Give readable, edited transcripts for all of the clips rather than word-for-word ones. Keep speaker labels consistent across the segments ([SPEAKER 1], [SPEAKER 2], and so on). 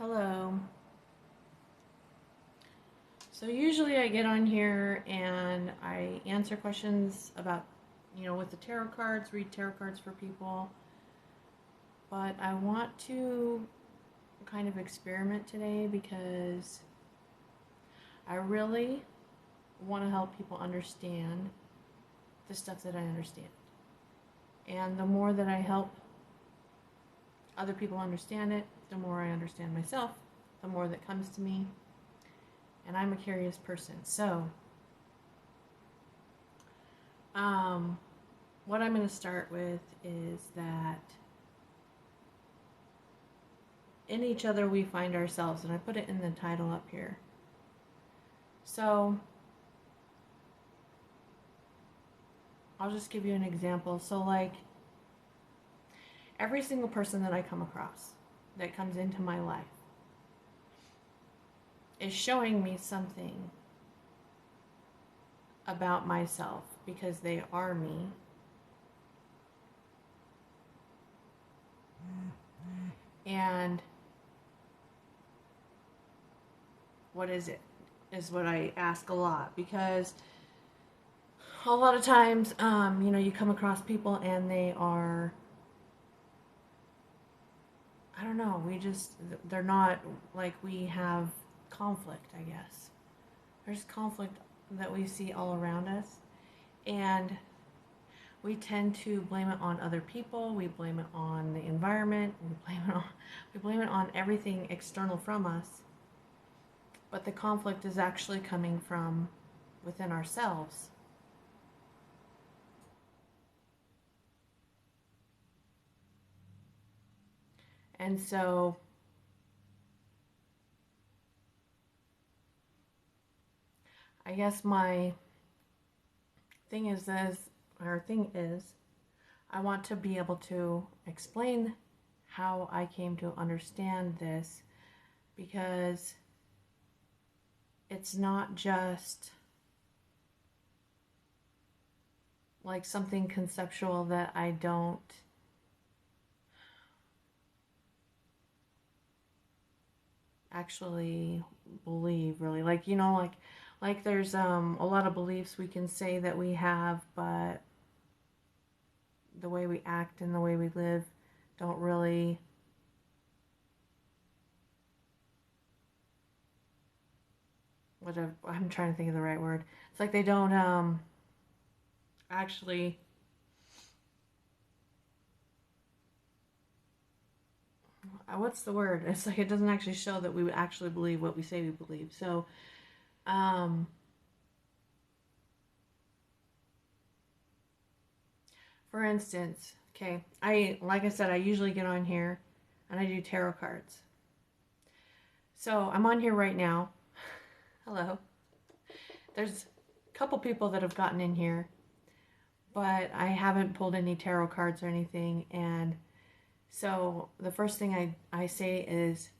[SPEAKER 1] Hello. So usually I get on here and I answer questions about, with the tarot cards, read tarot cards for people. But I want to kind of experiment today because I really want to help people understand the stuff that I understand. And the more that I help other people understand it, the more I understand myself, the more that comes to me. And I'm a curious person. So, what I'm going to start with is that in each other we find ourselves, and I put it in the title up here. So, I'll just give you an example. So, like, every single person that I come across that comes into my life is showing me something about myself because they are me. And what is it? Is what I ask a lot, because a lot of times, you come across people and they are, I don't know, they're not like, we have conflict, I guess. There's conflict that we see all around us, and we tend to blame it on other people. We blame it on the environment. We blame it on everything external from us. But the conflict is actually coming from within ourselves. And so I guess my thing is I want to be able to explain how I came to understand this, because it's not just like something conceptual that I don't actually believe, really. Like there's a lot of beliefs we can say that we have, but the way we act and the way we live don't really I'm trying to think of the right word. It's like they don't actually, what's the word? It's like it doesn't actually show that we actually believe what we say we believe. So, for instance, okay, like I said, I usually get on here and I do tarot cards. So I'm on here right now. Hello. There's a couple people that have gotten in here, but I haven't pulled any tarot cards or anything. And so the first thing I say is,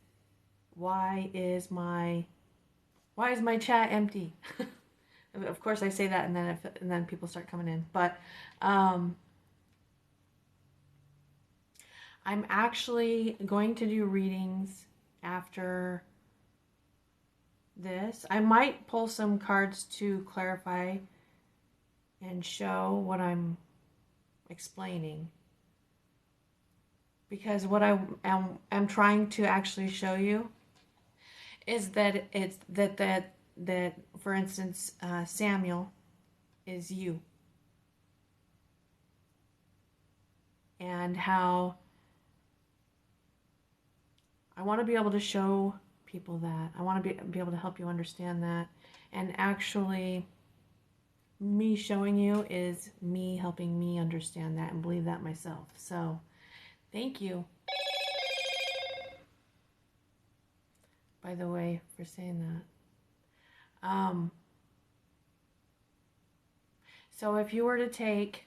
[SPEAKER 1] why is my chat empty? Of course I say that, and then people start coming in. But I'm actually going to do readings after this. I might pull some cards to clarify and show what I'm explaining, because what I'm trying to actually show you is that it's that for instance, Samuel is you, and how I want to be able to show people that. I want to be able to help you understand that. And actually, me showing you is me helping me understand that and believe that myself. So, thank you, by the way, for saying that. So if you were to take,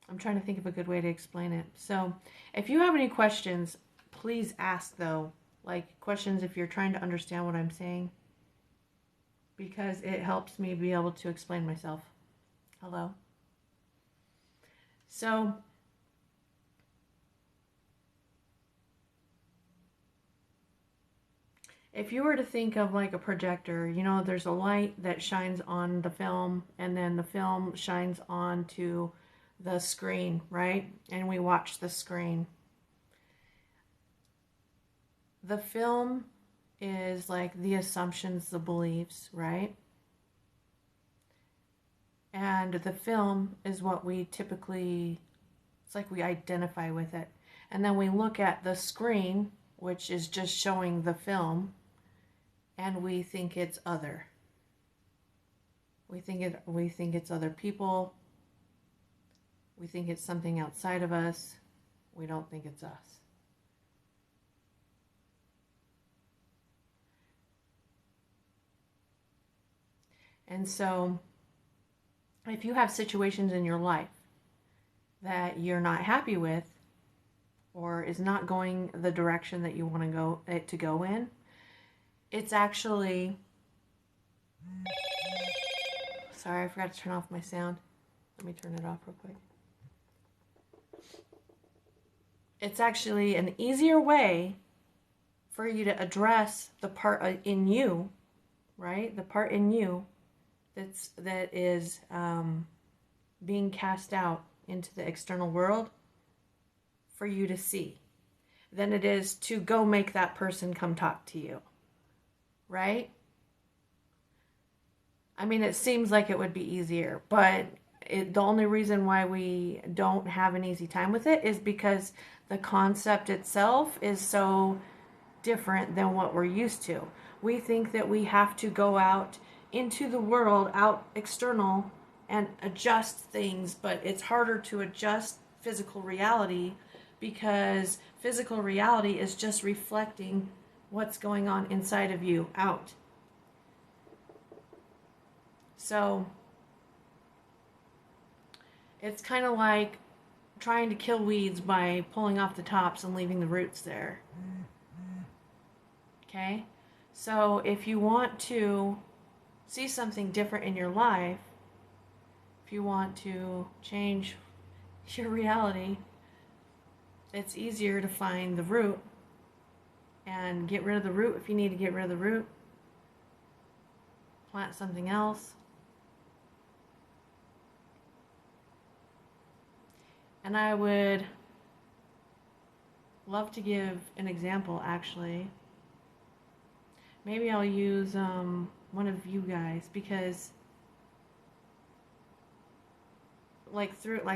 [SPEAKER 1] I'm trying to think of a good way to explain it. So if you have any questions, please ask, though. Like, questions if you're trying to understand what I'm saying, because it helps me be able to explain myself. Hello? So if you were to think of like a projector, you know, there's a light that shines on the film, and then the film shines onto the screen, right? And we watch the screen. The film is like the assumptions, the beliefs, right? And the film is what we typically, it's like we identify with it. And then we look at the screen, which is just showing the film, and we think it's other. We think it's other people. We think it's something outside of us. We don't think it's us. And so if you have situations in your life that you're not happy with, or is not going the direction that you want to go in, it's actually, sorry, I forgot to turn off my sound. Let me turn it off real quick. It's actually an easier way for you to address the part in you, right? The part in you that is being cast out into the external world for you to see, than it is to go make that person come talk to you, right? I mean, it seems like it would be easier, but the only reason why we don't have an easy time with it is because the concept itself is so different than what we're used to. We think that we have to go out into the world, out external, and adjust things, but it's harder to adjust physical reality because physical reality is just reflecting what's going on inside of you out. So it's kind of like trying to kill weeds by pulling off the tops and leaving the roots there. Okay? So if you want to see something different in your life, if you want to change your reality, it's easier to find the root and get rid of the root if you need to get rid of the root. Plant something else. And I would love to give an example, actually. Maybe I'll use one of you guys, because like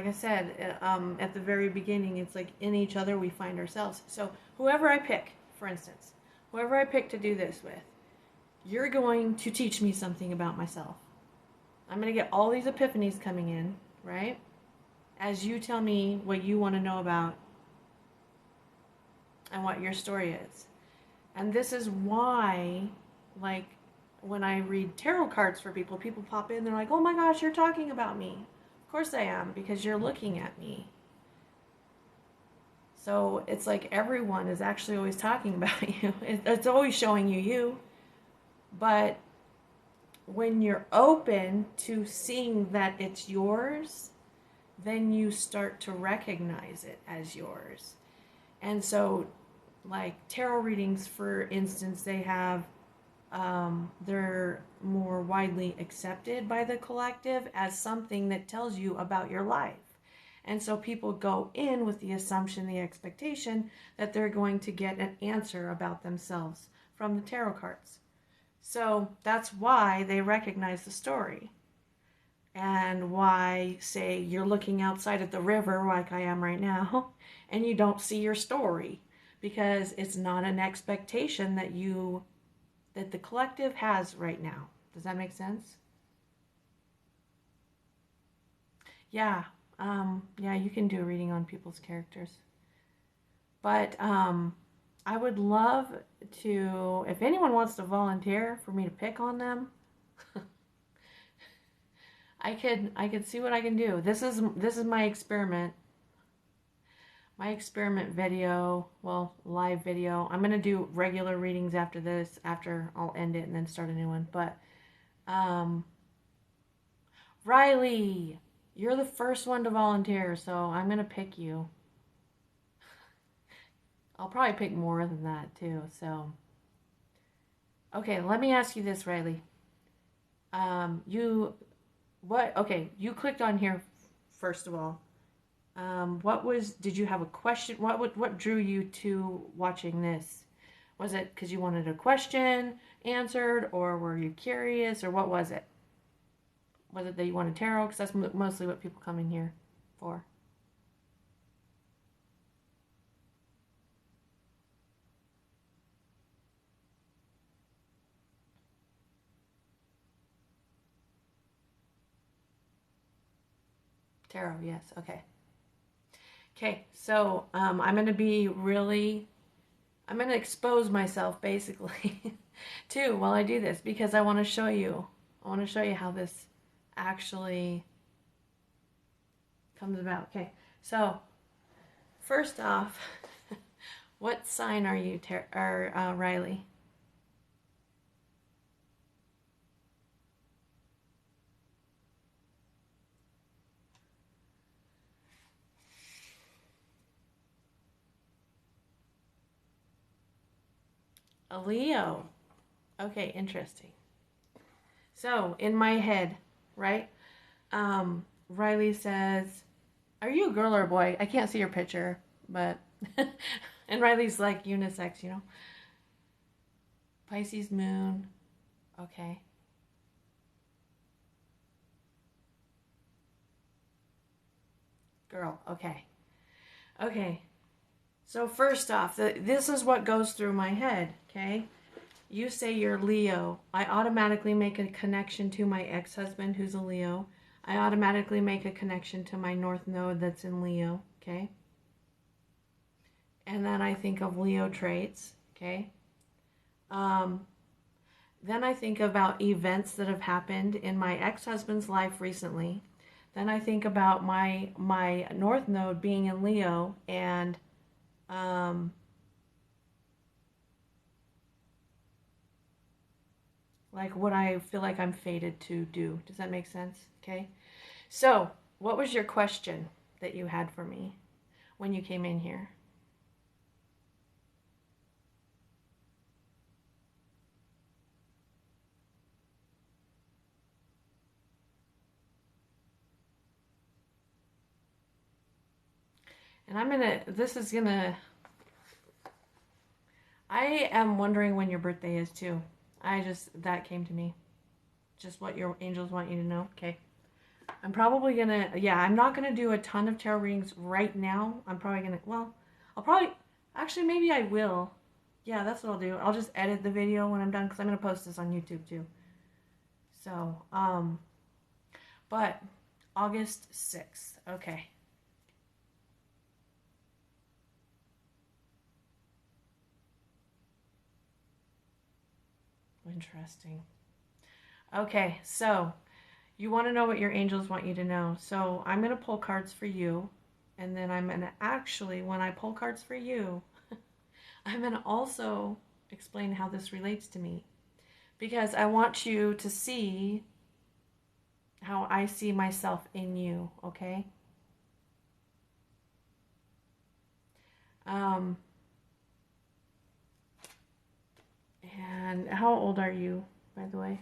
[SPEAKER 1] I said, at the very beginning, it's like in each other we find ourselves. So whoever I pick, for instance, whoever I pick to do this with, you're going to teach me something about myself. I'm going to get all these epiphanies coming in, right? As you tell me what you want to know about and what your story is. And this is why, like, when I read tarot cards for people, people pop in, they're like, oh my gosh, you're talking about me. Of course I am, because you're looking at me. So it's like everyone is actually always talking about you. It's always showing you. But when you're open to seeing that it's yours, then you start to recognize it as yours. And so, like tarot readings, for instance, they have, they're more widely accepted by the collective as something that tells you about your life. And so people go in with the assumption, the expectation that they're going to get an answer about themselves from the tarot cards. So that's why they recognize the story. And why, say, you're looking outside at the river like I am right now, and you don't see your story, because it's not an expectation that the collective has right now. Does that make sense? Yeah, you can do a reading on people's characters. But I would love to, if anyone wants to volunteer for me to pick on them, I could see what I can do. This is my experiment. My experiment video, well, live video. I'm going to do regular readings after this, after I'll end it and then start a new one. But Riley, you're the first one to volunteer, so I'm going to pick you. I'll probably pick more than that too, so Okay, let me ask you this, Riley. You clicked on here first of all. Did you have a question? What drew you to watching this? Was it because you wanted a question answered, or were you curious, or what was it? Was it that you wanted tarot? Because that's mostly what people come in here for. Tarot, yes. Okay. Okay, so I'm going to I'm going to expose myself basically too while I do this because I want to show you. I want to show you how this actually comes about. Okay, so first off, what sign are you, Riley? A Leo. Okay, interesting. So in my head, right? Riley says, "Are you a girl or a boy?" I can't see your picture, but and Riley's like unisex, you know. Pisces moon. Okay. Girl. Okay. Okay. So first off, this is what goes through my head, okay? You say you're Leo. I automatically make a connection to my ex-husband who's a Leo. I automatically make a connection to my North Node that's in Leo, okay? And then I think of Leo traits, okay? Then I think about events that have happened in my ex-husband's life recently. Then I think about my North Node being in Leo and like what I feel like I'm fated to do. Does that make sense? Okay. So, what was your question that you had for me when you came in here? And I am wondering when your birthday is too. That came to me. Just what your angels want you to know. Okay. I'm probably gonna, yeah, I'm not gonna do a ton of tarot readings right now. Actually, maybe I will. Yeah, that's what I'll do. I'll just edit the video when I'm done because I'm gonna post this on YouTube too. So, but August 6th. Okay. Interesting. Okay, so you want to know what your angels want you to know. So I'm going to pull cards for you. And then I'm going to actually, when I pull cards for you, I'm going to also explain how this relates to me. Because I want you to see how I see myself in you, okay? And how old are you, by the way?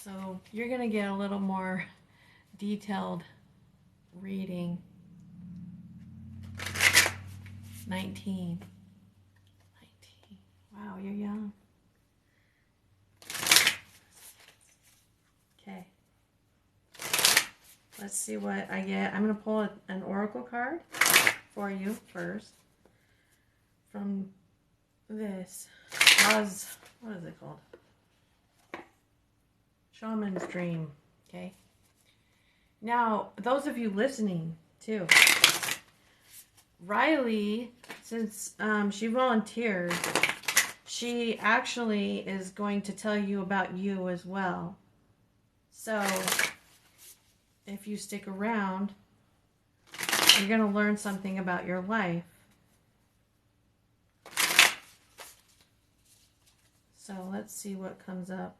[SPEAKER 1] So you're going to get a little more detailed reading. 19. 19. Wow, you're young. Okay. Let's see what I get. I'm going to pull an oracle card for you first. From this. What is it called? Shaman's Dream. Okay. Now, those of you listening, too. Riley, since she volunteered, she actually is going to tell you about you as well. So, if you stick around, you're going to learn something about your life. So, let's see what comes up.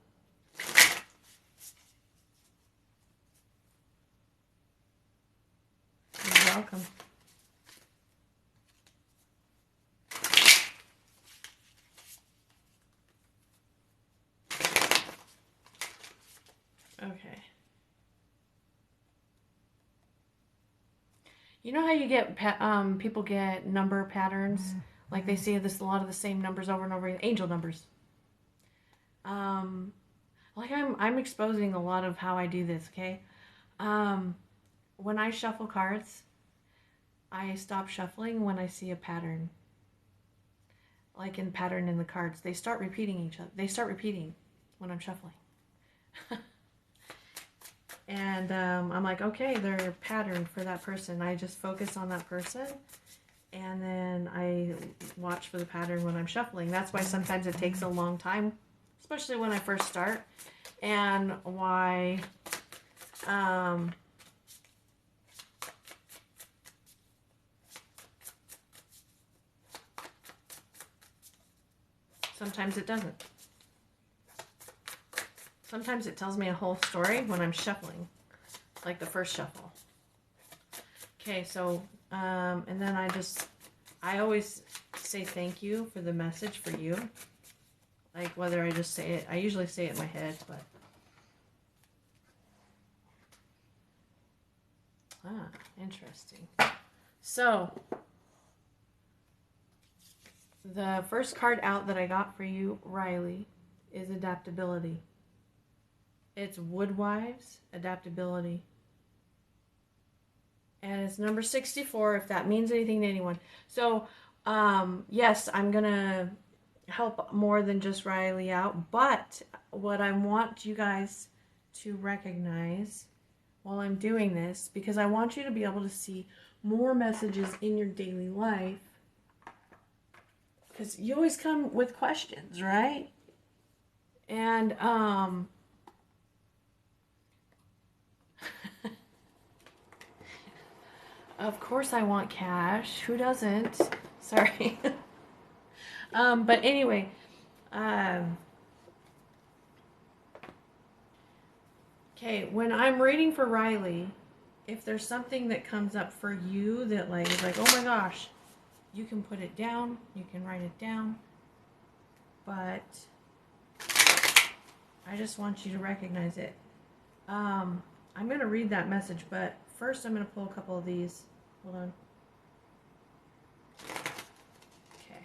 [SPEAKER 1] You're welcome. Okay. You know how you get people get number patterns, like they see a lot of the same numbers over and over again, angel numbers. Like I'm exposing a lot of how I do this. Okay, when I shuffle cards, I stop shuffling when I see a pattern. Like in pattern in the cards, they start repeating each other. They start repeating when I'm shuffling. And I'm like, okay, they're a pattern for that person. I just focus on that person, and then I watch for the pattern when I'm shuffling. That's why sometimes it takes a long time, especially when I first start, and why sometimes it doesn't. Sometimes it tells me a whole story when I'm shuffling, like the first shuffle. Okay, so, and then I always say thank you for the message for you. Like whether I just say it, I usually say it in my head, but. Interesting. So, the first card out that I got for you, Riley, is adaptability. It's Woodwives, adaptability. And it's number 64, if that means anything to anyone. So, yes, I'm going to help more than just Riley out. But what I want you guys to recognize while I'm doing this, because I want you to be able to see more messages in your daily life. Because you always come with questions, right? And, of course I want cash. Who doesn't? Sorry. But anyway, okay, when I'm reading for Riley, if there's something that comes up for you that like is like, oh my gosh, you can put it down, you can write it down, but I just want you to recognize it. I'm going to read that message, but first I'm going to pull a couple of these. Hold on. Okay.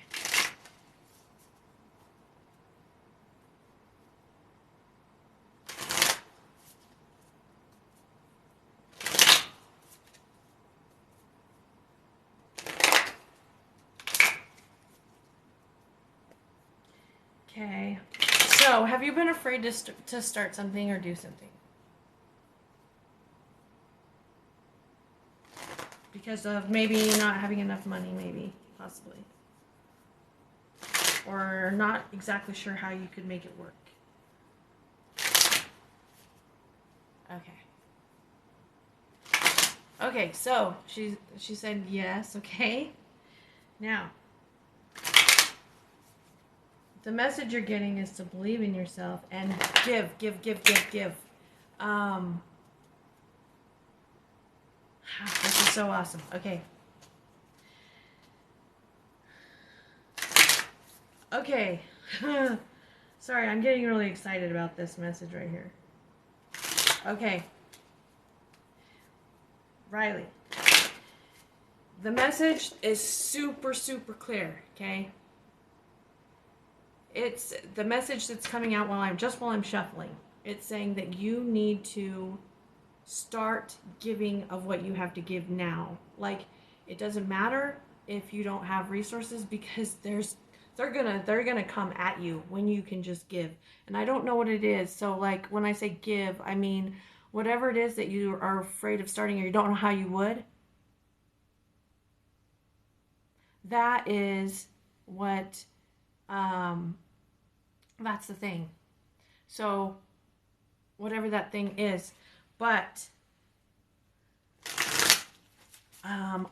[SPEAKER 1] Okay. So, have you been afraid to start something or do something? Because of maybe not having enough money, maybe, possibly. Or not exactly sure how you could make it work. Okay. Okay, so she said yes, okay. Now, the message you're getting is to believe in yourself and give. This is so awesome. Okay. Okay. Sorry, I'm getting really excited about this message right here. Okay. Riley. The message is super, super clear, okay? It's the message that's coming out while I'm shuffling. It's saying that you need to start giving of what you have to give now. Like, it doesn't matter if you don't have resources, because they're gonna come at you when you can just give. And I don't know what it is. So like when I say give, I mean whatever it is that you are afraid of starting or you don't know how you would. That is what that's the thing. So whatever that thing is, but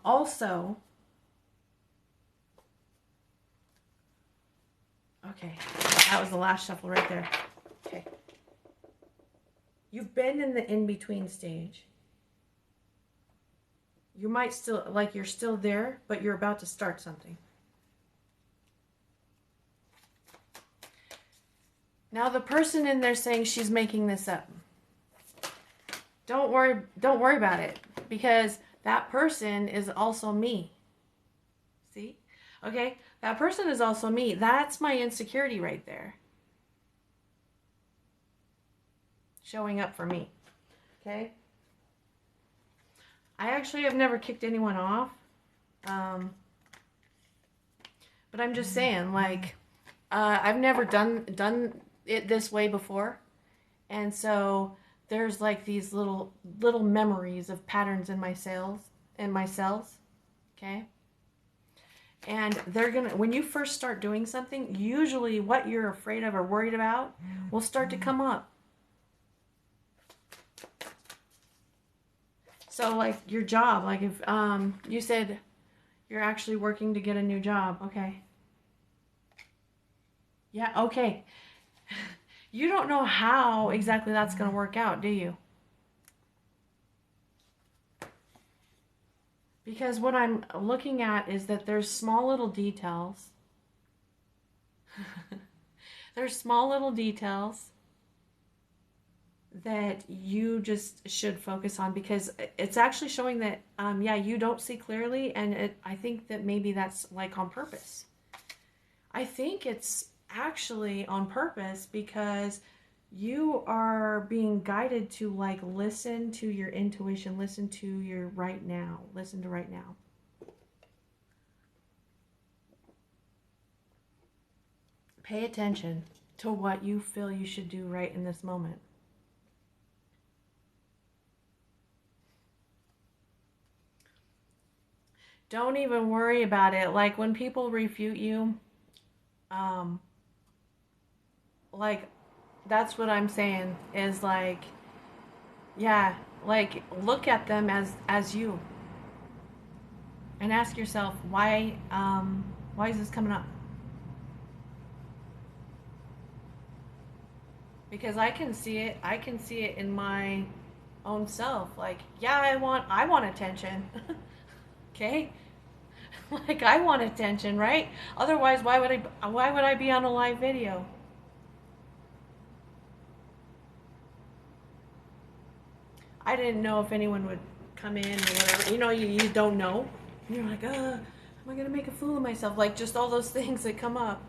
[SPEAKER 1] also, okay, that was the last shuffle right there. Okay. You've been in the in-between stage. You might still, like you're still there, but you're about to start something. Now the person in there saying she's making this up. Don't worry about it, because that person is also me. See? Okay? That person is also me. That's my insecurity right there. Showing up for me. Okay? I actually have never kicked anyone off. But I'm just saying, like, I've never done it this way before. And so there's like these little memories of patterns in my cells, okay? And they're gonna, when you first start doing something, usually what you're afraid of or worried about will start to come up. So like your job, like if you said you're actually working to get a new job, okay? Yeah, okay. You don't know how exactly that's going to work out, do you? Because what I'm looking at is that there's small little details. There's small little details that you just should focus on, because it's actually showing that, yeah, you don't see clearly, and I think that maybe that's like on purpose. I think it's actually on purpose, because you are being guided to like listen to your intuition, listen to your right now, listen to right now. Pay attention to what you feel you should do right in this moment. Don't even worry about it. Like when people refute you, like that's what I'm saying is like, yeah, like look at them as you, and ask yourself why is this coming up? Because I can see it in my own self. Like, yeah, I want attention. Okay? Like I want attention, right? Otherwise, why would I be on a live video? I didn't know if anyone would come in or whatever. You know, you don't know. And you're like, am I going to make a fool of myself? Like, just all those things that come up.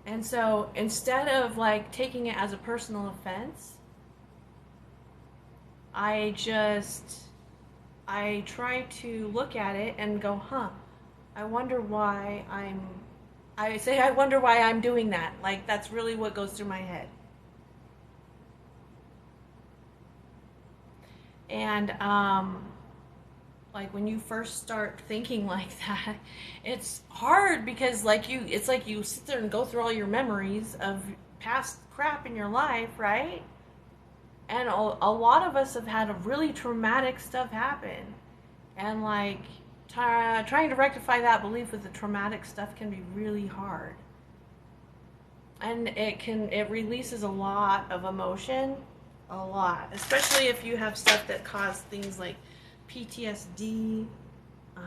[SPEAKER 1] And so instead of like taking it as a personal offense, I try to look at it and go, I wonder why I wonder why I'm doing that. Like, that's really what goes through my head. And, like when you first start thinking like that, it's hard because it's like you sit there and go through all your memories of past crap in your life, right? And a lot of us have had really traumatic stuff happen. And like trying to rectify that belief with the traumatic stuff can be really hard. And it releases a lot of emotion, a lot, especially if you have stuff that cause things like PTSD,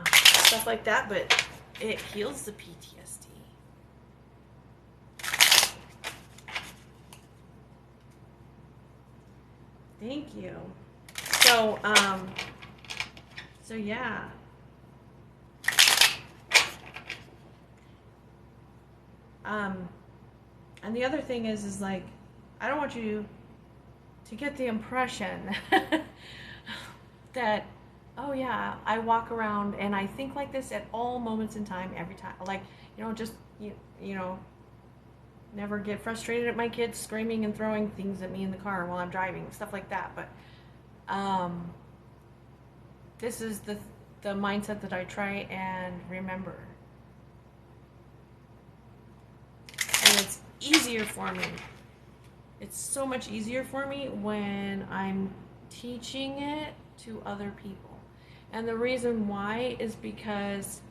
[SPEAKER 1] stuff like that, but it heals the PTSD. Thank you. So yeah. And the other thing is like, I don't want you to get the impression that, oh yeah, I walk around and I think like this at all moments in time, every time. Like, just, you know, never get frustrated at my kids screaming and throwing things at me in the car while I'm driving, stuff like that. But this is the mindset that I try and remember. And it's easier for me. It's so much easier for me when I'm teaching it to other people. And the reason why is because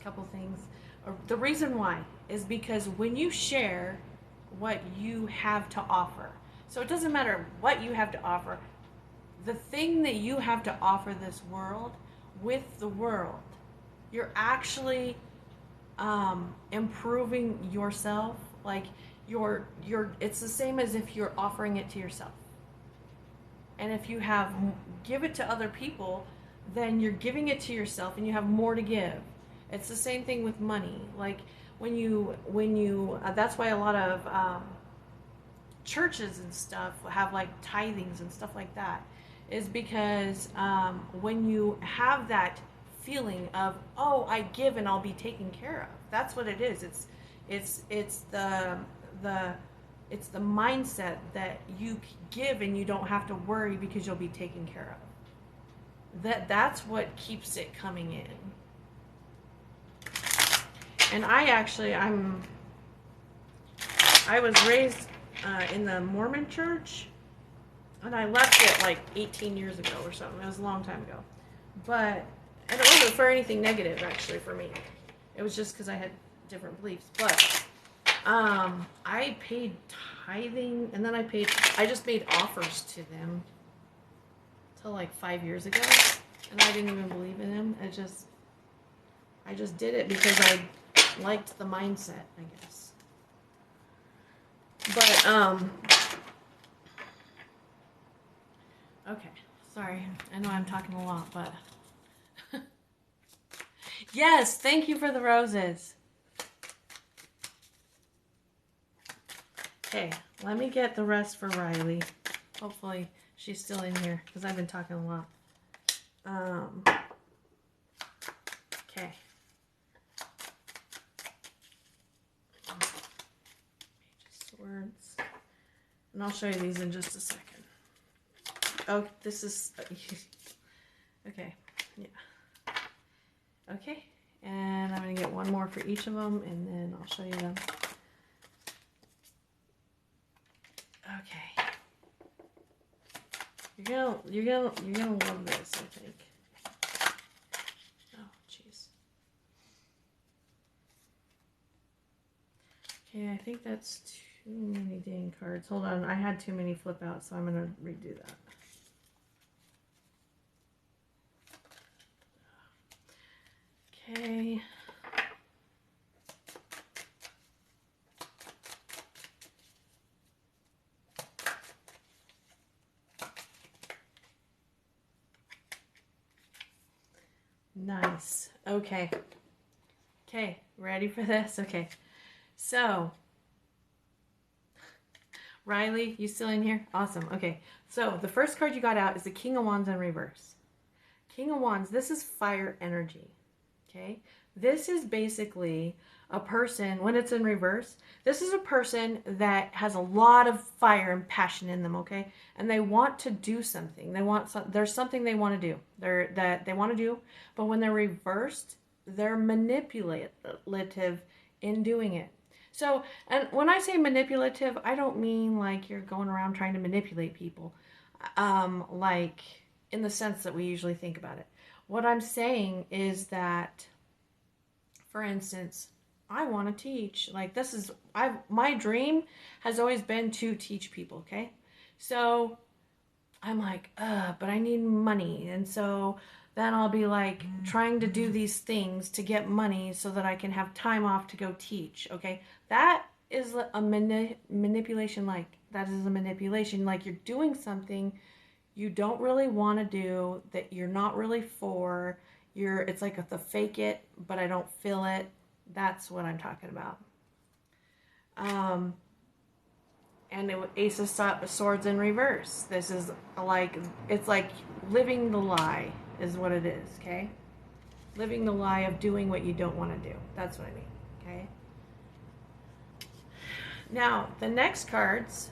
[SPEAKER 1] couple things. The reason why is because when you share what you have to offer, so it doesn't matter what you have to offer, the thing that you have to offer this world with the world. You're actually improving yourself. Like it's the same as if you're offering it to yourself. And if you give it to other people, then you're giving it to yourself and you have more to give. It's the same thing with money. Like when you that's why a lot of churches and stuff have like tithings and stuff like that, is because when you have that feeling of, oh, I give and I'll be taken care of. That's what it is. It's the mindset that you give and you don't have to worry because you'll be taken care of. That's what keeps it coming in. And I was raised in the Mormon church, and I left it like 18 years ago or something. It was a long time ago. And it wasn't for anything negative, actually, for me. It was just because I had different beliefs. But I paid tithing, and then I just made offers to them till like 5 years ago, and I didn't even believe in them. I just did it because I liked the mindset, I guess. But okay, sorry. I know I'm talking a lot, but yes, thank you for the roses. Okay, let me get the rest for Riley. Hopefully she's still in here because I've been talking a lot. Okay. Swords. And I'll show you these in just a second. Oh, this is... okay, yeah. Okay, and I'm going to get one more for each of them, and then I'll show you them. Okay. You're gonna love this, I think. Oh, jeez. Okay, I think that's too many dang cards. Hold on, I had too many flip out, so I'm gonna redo that. Okay. Nice. Okay. Okay, ready for this? Okay. So, Riley, you still in here? Awesome. Okay. So, the first card you got out is the King of Wands in reverse. King of Wands, this is fire energy. Okay? This is basically a person, when it's in reverse, this is a person that has a lot of fire and passion in them, okay? And they want to do something. There's something they want to do. That they want to do, but when they're reversed, they're manipulative in doing it. So, and when I say manipulative, I don't mean like you're going around trying to manipulate people, like in the sense that we usually think about it. What I'm saying is that, for instance, I want to teach. Like my dream has always been to teach people, okay? So I'm like, but I need money. And so then I'll be like trying to do these things to get money so that I can have time off to go teach, okay? That is a manipulation. Like, that is a manipulation. Like, you're doing something you don't really want to do, that you're not really for. It's like the fake it, but I don't feel it. That's what I'm talking about. And Ace of Swords in reverse. This is like, it's like living the lie is what it is, okay? Living the lie of doing what you don't want to do. That's what I mean, okay? Now, the next cards,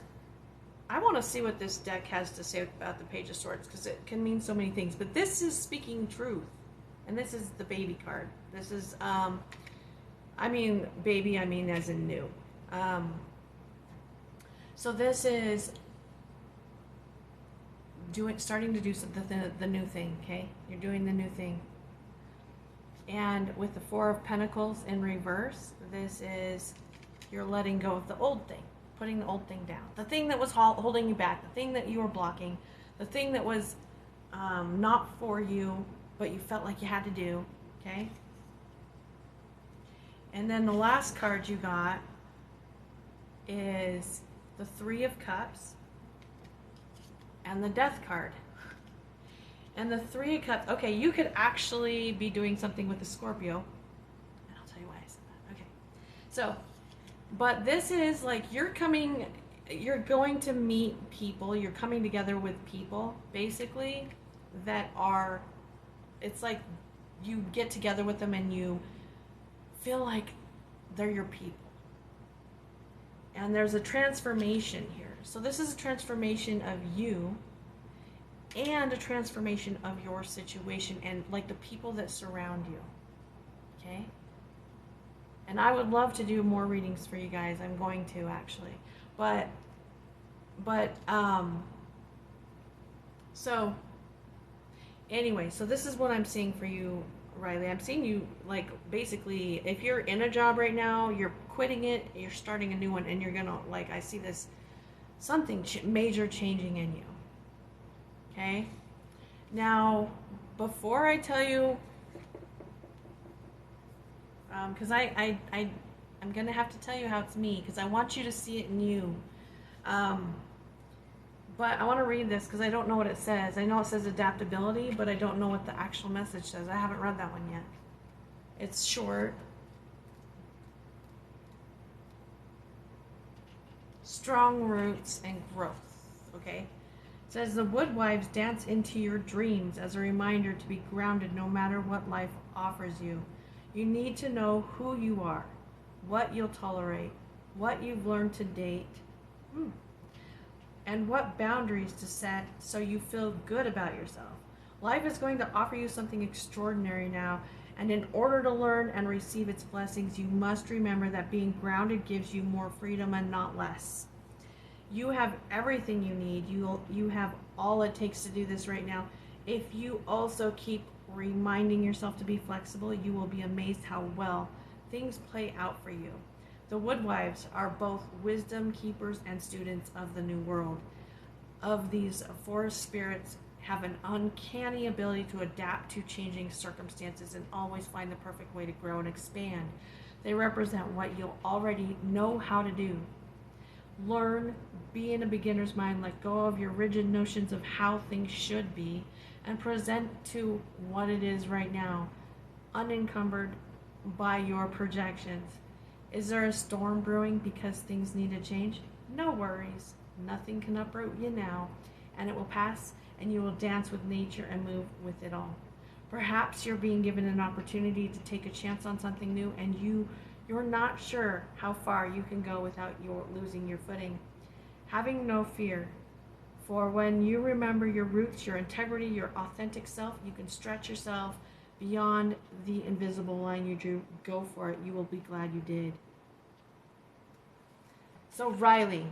[SPEAKER 1] I want to see what this deck has to say about the Page of Swords, because it can mean so many things. But this is speaking truth. And this is the baby card. This is, I mean baby, I mean as in new. So this is starting to do the new thing, okay? You're doing the new thing. And with the Four of Pentacles in reverse, this is you're letting go of the old thing, putting the old thing down. The thing that was holding you back, the thing that you were blocking, the thing that was not for you, but you felt like you had to do, okay? And then the last card you got is the Three of Cups and the Death card. And the Three of Cups, okay, you could actually be doing something with the Scorpio. And I'll tell you why I said that. Okay. So, but this is like you're going to meet people, you're coming together with people, basically, that are, it's like you get together with them and you feel like they're your people. And there's a transformation here. So this is a transformation of you and a transformation of your situation and like the people that surround you. Okay? And I would love to do more readings for you guys. I'm going to actually. So anyway, so this is what I'm seeing for you, Riley. I'm seeing you like basically if you're in a job right now, you're quitting it, you're starting a new one, and you're gonna like I see this something major changing in you. Okay? Now, before I tell you, because I'm gonna have to tell you how it's me, because I want you to see it in you. But I want to read this because I don't know what it says. I know it says adaptability, but I don't know what the actual message says. I haven't read that one yet. It's short. Strong roots and growth. Okay? It says the woodwives dance into your dreams as a reminder to be grounded no matter what life offers you. You need to know who you are, what you'll tolerate, what you've learned to date, and what boundaries to set so you feel good about yourself. Life is going to offer you something extraordinary now, and in order to learn and receive its blessings, you must remember that being grounded gives you more freedom and not less. You have everything you need. You have all it takes to do this right now. If you also keep reminding yourself to be flexible, you will be amazed how well things play out for you. The woodwives are both wisdom keepers and students of the new world. Of these forest spirits have an uncanny ability to adapt to changing circumstances and always find the perfect way to grow and expand. They represent what you'll already know how to do. Learn, be in a beginner's mind, let go of your rigid notions of how things should be, and present to what it is right now, unencumbered by your projections. Is there a storm brewing because things need to change? No worries. Nothing can uproot you now, and it will pass, and you will dance with nature and move with it all. Perhaps you're being given an opportunity to take a chance on something new, and you're not sure how far you can go without losing your footing. Having no fear, for when you remember your roots, your integrity, your authentic self, you can stretch yourself beyond the invisible line you drew. Go for it. You will be glad you did. So Riley,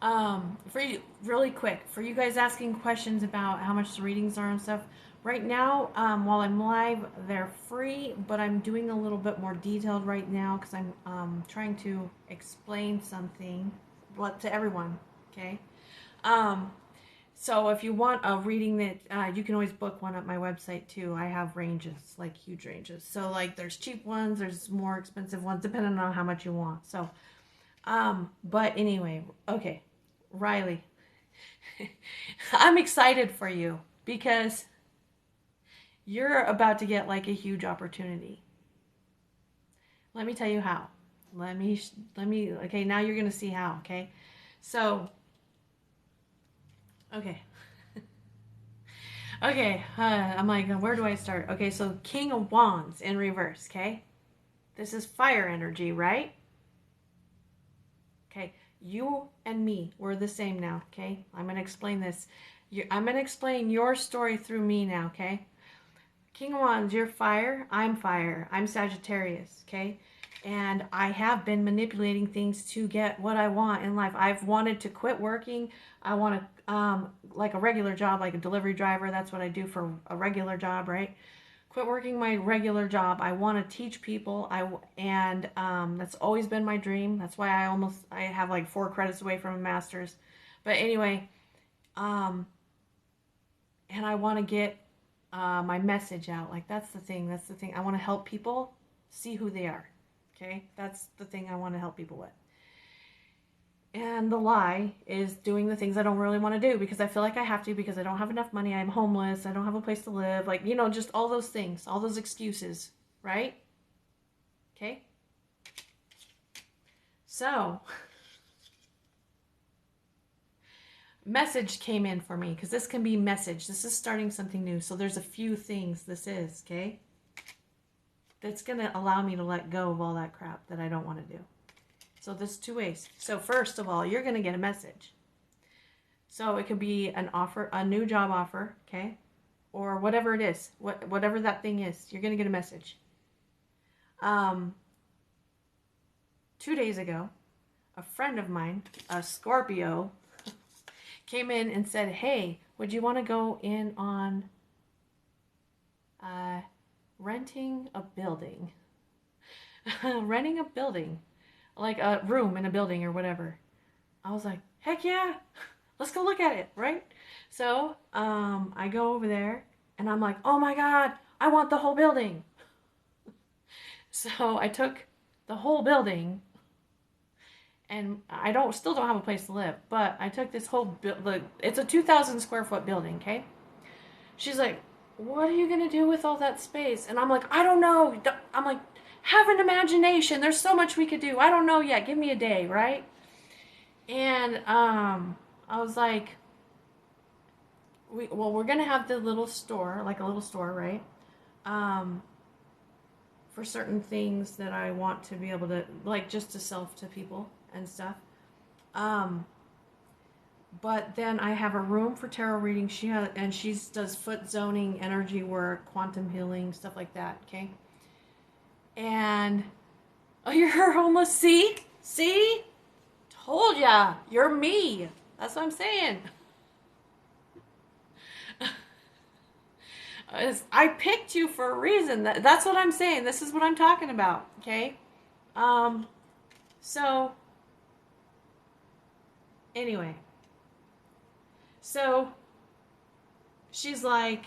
[SPEAKER 1] for you, really quick, for you guys asking questions about how much the readings are and stuff, right now, while I'm live, they're free, but I'm doing a little bit more detailed right now because I'm trying to explain something to everyone, okay? So if you want a reading that, you can always book one at my website too. I have ranges, like huge ranges. So like there's cheap ones, there's more expensive ones, depending on how much you want. So, but anyway, okay, Riley, I'm excited for you because you're about to get like a huge opportunity. Let me tell you how. Okay, now you're going to see how, okay? So, okay. Okay, I'm like, where do I start? Okay, so King of Wands in reverse, okay? This is fire energy, right? Okay, you and me, we're the same now, okay? I'm going to explain this. I'm going to explain your story through me now, okay? King of Wands, you're fire. I'm Sagittarius, okay? And I have been manipulating things to get what I want in life. I've wanted to quit working. I want to, like a regular job, like a delivery driver. That's what I do for a regular job, right? Quit working my regular job. I want to teach people. That's always been my dream. That's why I have like 4 credits away from a master's. But anyway, and I want to get my message out. Like, that's the thing. I want to help people see who they are. Okay? That's the thing I want to help people with. And the lie is doing the things I don't really want to do because I feel like I have to, because I don't have enough money, I'm homeless, I don't have a place to live, like, just all those things, all those excuses, right? Okay? So, message came in for me, because this can be message. This is starting something new. So there's a few things this is, okay? That's going to allow me to let go of all that crap that I don't want to do. So there's two ways. So first of all, you're going to get a message. So it could be an offer, a new job offer, okay? Or whatever it is, whatever that thing is, you're going to get a message. 2 days ago, a friend of mine, a Scorpio, came in and said, hey, would you want to go in on renting a building? Renting a building. Like a room in a building or whatever. I was like, heck yeah, let's go look at it, right? So I go over there and I'm like, oh my God, I want the whole building. So I took the whole building, and I still don't have a place to live, but I took this whole it's a 2,000 square foot building, okay? She's like, what are you gonna do with all that space? And I'm like, I don't know. I'm like, have an imagination. There's so much we could do. I don't know yet. Give me a day, right? And I was like, we're gonna have the little store, like a little store, right? For certain things that I want to be able to, like, just to sell to people and stuff. But then I have a room for tarot reading. She does foot zoning, energy work, quantum healing, stuff like that. Okay. And you're homeless. See, told ya, you're me. That's what I'm saying. I picked you for a reason. That's what I'm saying. This is what I'm talking about. Okay. So anyway, so she's like,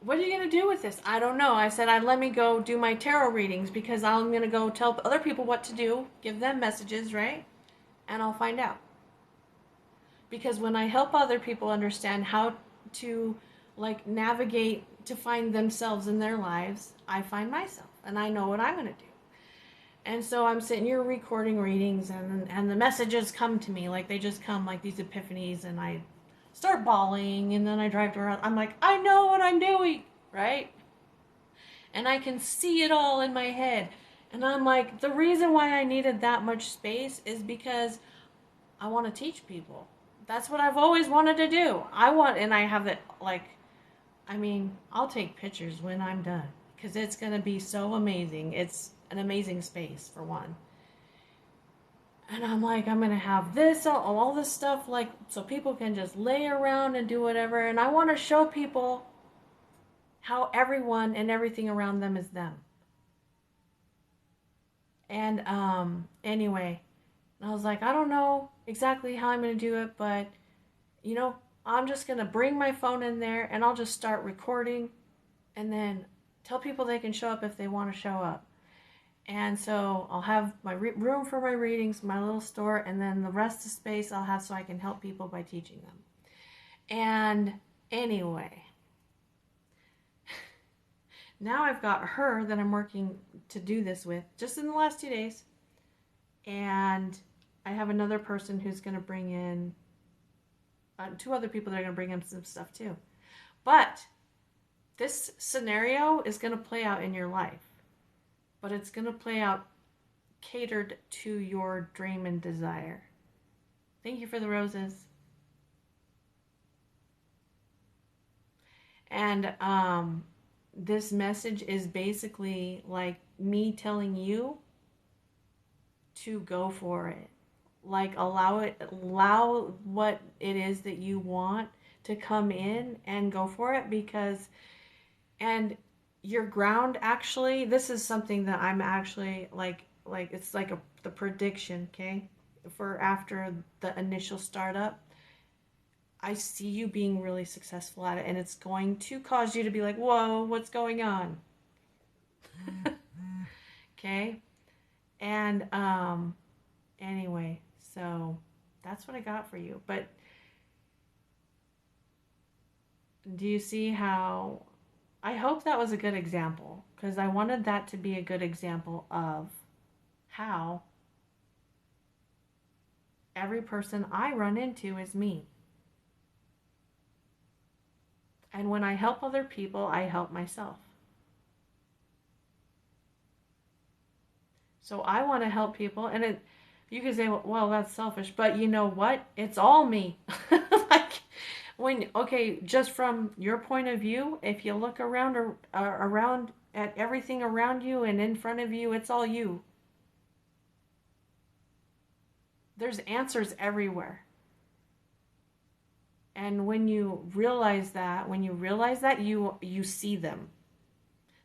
[SPEAKER 1] what are you going to do with this? I don't know. I said, let me go do my tarot readings, because I'm going to go tell other people what to do, give them messages, right? And I'll find out. Because when I help other people understand how to, like, navigate to find themselves in their lives, I find myself, and I know what I'm going to do. And so I'm sitting here recording readings, and the messages come to me, like, they just come like these epiphanies, and I start bawling, and then I drive around. I'm like, I know what I'm doing, right? And I can see it all in my head. And I'm like, the reason why I needed that much space is because I want to teach people. That's what I've always wanted to do. And I have it, like, I mean, I'll take pictures when I'm done, because it's going to be so amazing. It's an amazing space, for one. And I'm like, I'm going to have this, all this stuff, like, so people can just lay around and do whatever. And I want to show people how everyone and everything around them is them. And anyway, I was like, I don't know exactly how I'm going to do it, but, I'm just going to bring my phone in there, and I'll just start recording, and then tell people they can show up if they want to show up. And so I'll have my room for my readings, my little store, and then the rest of the space I'll have so I can help people by teaching them. And anyway, now I've got her that I'm working to do this with just in the last 2 days. And I have another person who's going to bring in, 2 other people that are going to bring in some stuff too. But this scenario is going to play out in your life. But it's going to play out catered to your dream and desire. Thank you for the roses. And this message is basically like me telling you to go for it. Like, allow what it is that you want to come in and go for it, and your ground, actually, this is something that I'm actually, like it's like the prediction, okay? for after the initial startup, I see you being really successful at it, and it's going to cause you to be like, whoa, what's going on? Okay? And anyway, so that's what I got for you. But do you see how I hope that was a good example, because I wanted that to be a good example of how every person I run into is me. And when I help other people, I help myself. So I want to help people, and you could say, well, that's selfish, but you know what? It's all me. Like when, okay, just from your point of view, if you look around or around at everything around you and in front of you, it's all you. There's answers everywhere. And when you realize that, you see them.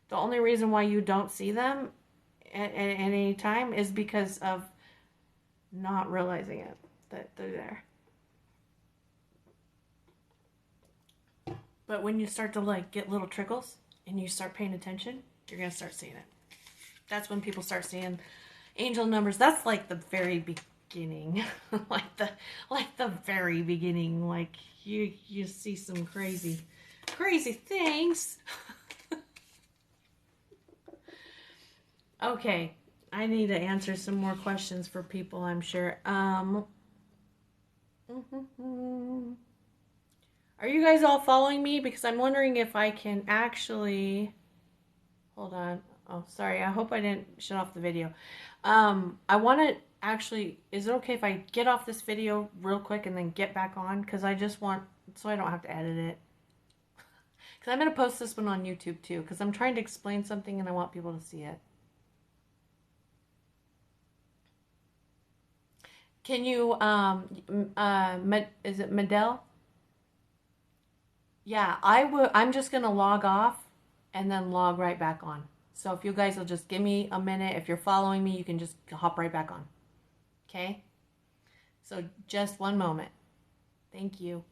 [SPEAKER 1] The only reason why you don't see them at any time is because of not realizing it, that they're there. But when you start to like get little trickles and you start paying attention, you're gonna start seeing it. That's when people start seeing angel numbers. That's like the very beginning, like the very beginning. Like you see some crazy things. Okay, I need to answer some more questions for people, I'm sure. Are you guys all following me? Because I'm wondering if I can actually... Hold on. Oh, sorry. I hope I didn't shut off the video. I want to actually... Is it okay if I get off this video real quick and then get back on? Because I just want... So I don't have to edit it. Because I'm going to post this one on YouTube too. Because I'm trying to explain something and I want people to see it. Can you... is it Medell? Yeah, I'm just going to log off and then log right back on. So if you guys will just give me a minute, if you're following me, you can just hop right back on. Okay? So just one moment. Thank you.